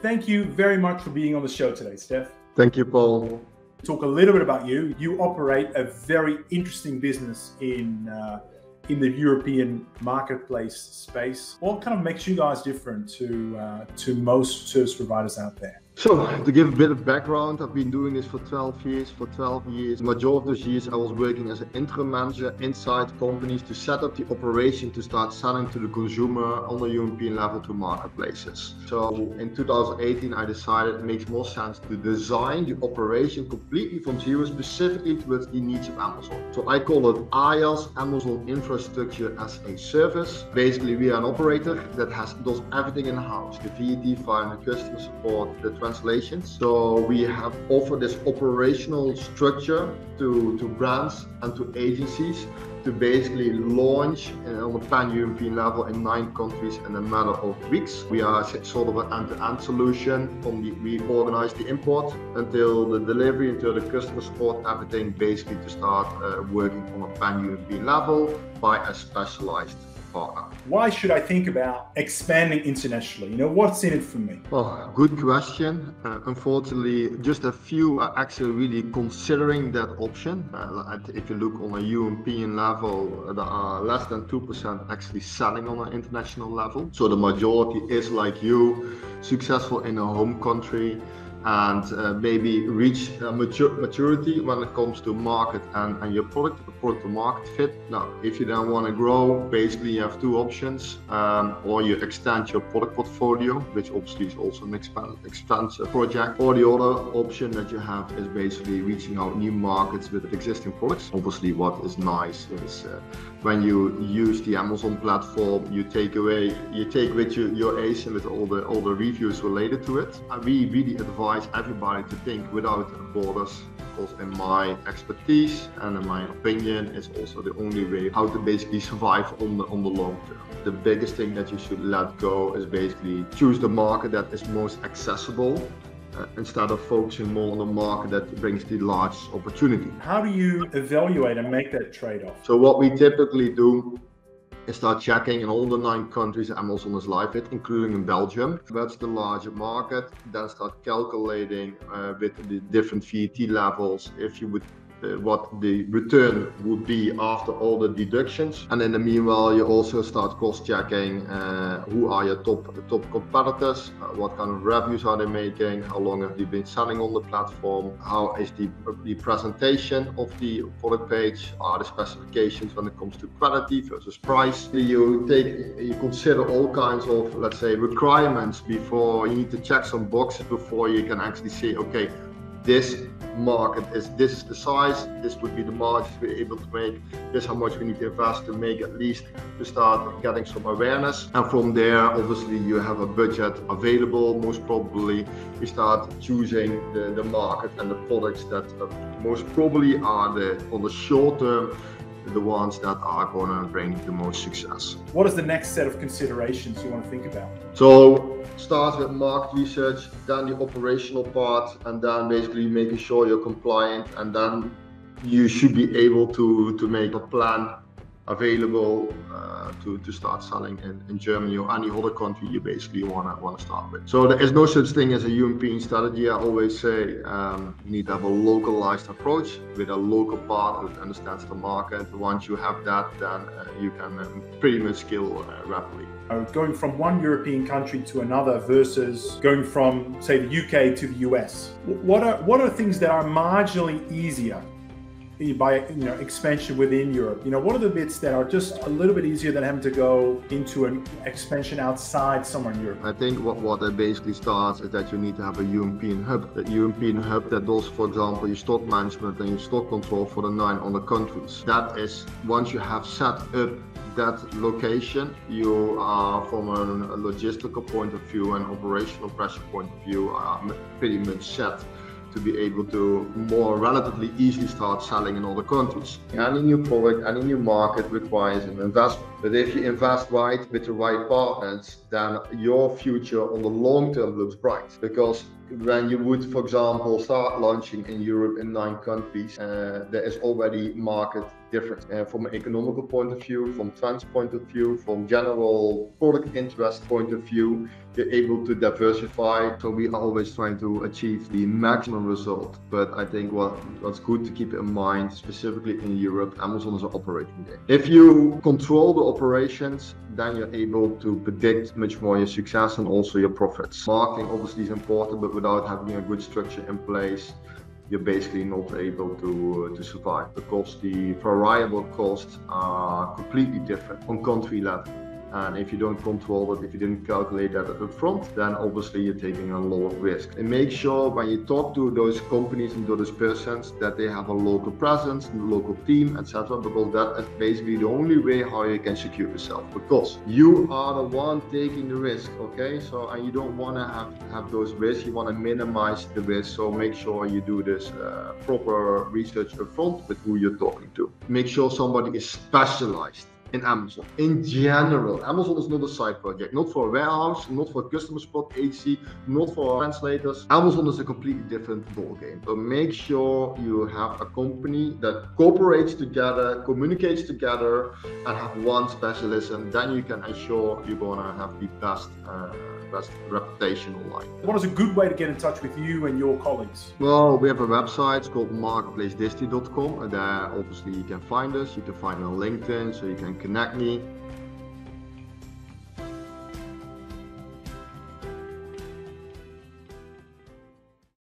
Thank you very much for being on the show today, Stef. Thank you, Paul. Talk a little bit about you. You operate a very interesting business in the European marketplace space. What kind of makes you guys different to most service providers out there? So, to give a bit of background, I've been doing this for 12 years. For 12 years, the majority of those years I was working as an interim manager inside companies to set up the operation to start selling to the consumer on the European level to marketplaces. So in 2018, I decided it makes more sense to design the operation completely from zero, specifically towards the needs of Amazon. So I call it IaaS, Amazon Infrastructure as a Service. Basically, we are an operator that does everything in-house, the VAT file, the customer support, the translations. So we have offered this operational structure to brands and to agencies to basically launch on a pan-European level in 9 countries in a matter of weeks. We are sort of an end-to-end solution we organize the import until the delivery, until the customer support, everything basically to start working on a pan-European level by a specialized partner. Why should I think about expanding internationally? What's in it for me? Well, good question. Unfortunately, just a few are actually really considering that option. If you look on a European level, there are less than 2% actually selling on an international level. So the majority is like you, successful in a home country, and maybe reach maturity when it comes to market and your product to market fit. Now, if you then want to grow, basically you have 2 options, or you extend your product portfolio, which obviously is also an expensive project, or the other option that you have is basically reaching out new markets with existing products. Obviously, what is nice is when you use the Amazon platform, you take with you your ASIN with all the reviews related to it. And we really advise everybody to think without borders, because in my expertise and in my opinion, it's also the only way how to basically survive on the long term. The biggest thing that you should let go is basically choose the market that is most accessible, instead of focusing more on the market that brings the largest opportunity. How do you evaluate and make that trade-off? So what we typically do is start checking in all the 9 countries Amazon is live with, including in Belgium. That's the larger market. Then start calculating with the different VAT levels if you would what the return would be after all the deductions. And in the meanwhile, you also start cross-checking who are your top competitors, what kind of revenues are they making, how long have they been selling on the platform, how is the presentation of the product page, are the specifications when it comes to quality versus price. You consider all kinds of, let's say, requirements before you need to check some boxes before you can actually say, okay, this market this is the size, this would be the margins we're able to make, this is how much we need to invest to make at least to start getting some awareness. And from there, obviously, you have a budget available. Most probably, you start choosing the market and the products that most probably are on the short term, the ones that are going to bring the most success. What is the next set of considerations you want to think about? So start with market research, then the operational part, and then basically making sure you're compliant, and then you should be able to make a plan available to start selling in Germany or any other country you basically want to start with. So there is no such thing as a European strategy. I always say you need to have a localized approach with a local partner that understands the market. Once you have that, then you can pretty much scale rapidly. Going from one European country to another versus going from, say, the UK to the US, what are things that are marginally easier by expansion within Europe? What are the bits that are just a little bit easier than having to go into an expansion outside somewhere in Europe? I think what it basically starts is that you need to have a European hub. A European hub that does, for example, your stock management and your stock control for the 9 other countries. That is, once you have set up that location, you are, from a logistical point of view and operational pressure point of view, are pretty much set to be able to more relatively easily start selling in other countries. Any new product, any new market requires an investment. But if you invest right with the right partners, then your future on the long term looks bright. Because when you would, for example, start launching in Europe in 9 countries, there is already market difference from an economical point of view, from trends point of view, from general product interest point of view. You're able to diversify. So we are always trying to achieve the maximum result. But I think what's good to keep in mind, specifically in Europe, Amazon is an operating game. If you control the operations, then you're able to predict much more your success and also your profits. Marketing obviously is important, but without having a good structure in place, you're basically not able to survive, because the variable costs are completely different on country level. And if you don't control it, if you didn't calculate that up front, then obviously you're taking a lot of risk. And make sure when you talk to those companies and to those persons that they have a local presence, a local team, etc. Because that is basically the only way how you can secure yourself. Because you are the one taking the risk, okay? So, and you don't want to have those risks. You want to minimize the risk. So make sure you do this proper research up front with who you're talking to. Make sure somebody is specialized in Amazon. In general, Amazon is not a side project, not for a warehouse, not for a customer support agency, not for translators. Amazon is a completely different ballgame. So make sure you have a company that cooperates together, communicates together, and have one specialism. Then you can ensure you're gonna have the best reputation online. What is a good way to get in touch with you and your colleagues? Well, we have a website, it's called marketplacedistri.com, and there obviously you can find us. You can find me on LinkedIn, so you can connect me.